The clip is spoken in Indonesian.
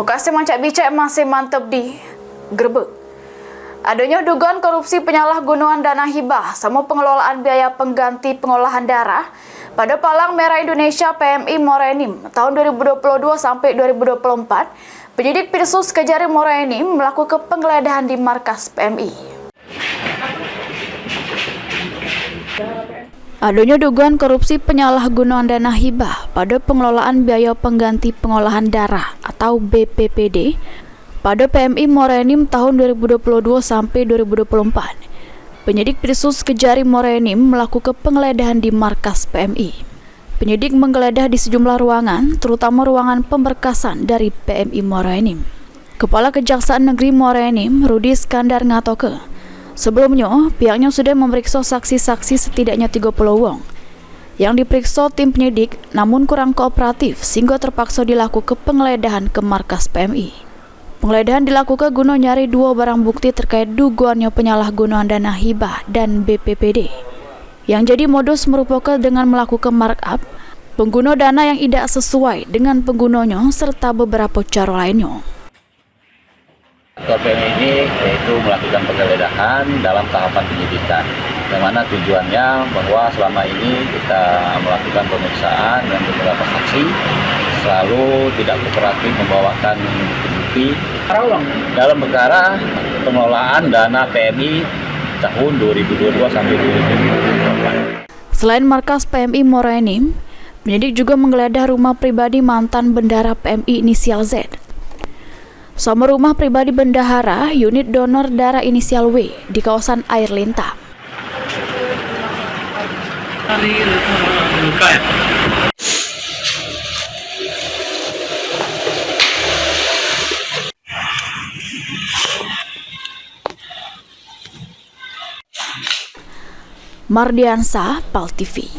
Bekasi Mancak-Bicek masih mantap di Grebek. Adanya dugaan korupsi penyalahgunaan dana hibah sama pengelolaan biaya pengganti pengolahan darah pada Palang Merah Indonesia PMI Morenim tahun 2022 sampai 2024, penyidik Pirsus Kejari Morenim melakukan penggeledahan di markas PMI. Adanya dugaan korupsi penyalahgunaan dana hibah pada pengelolaan biaya pengganti pengolahan darah atau BPPD pada PMI Morenim tahun 2022 sampai 2024. Penyidik Pirsus Kejari Morenim melakukan penggeledahan di markas PMI. Penyidik menggeledah di sejumlah ruangan, terutama ruangan pemberkasan dari PMI Morenim. Kepala Kejaksaan Negeri Morenim, Rudi Iskandar ngatoke, sebelumnya, pihaknya sudah memeriksa saksi-saksi setidaknya 30 wong yang diperiksa tim penyidik namun kurang kooperatif sehingga terpaksa dilakukan penggeledahan ke markas PMI. Penggeledahan dilakukan guna nyari dua barang bukti terkait dugaannya penyalahgunaan dana hibah dan BPPD. Yang jadi modus merupakan dengan melakukan markup, pengguna dana yang tidak sesuai dengan penggunanya serta beberapa cara lainnya. KPM ini yaitu melakukan penggeledahan dalam tahapan penyidikan, yang mana tujuannya bahwa selama ini kita melakukan pemeriksaan dengan beberapa saksi selalu tidak kooperatif membawakan bukti dalam perkara pengelolaan dana PMI tahun 2022 sampai 2024. Selain markas PMI Morenim, penyidik juga menggeledah rumah pribadi mantan bendahara PMI inisial Z. Sama rumah pribadi bendahara unit donor darah inisial W di kawasan Air Lintang. Mardiansa, PAL TV.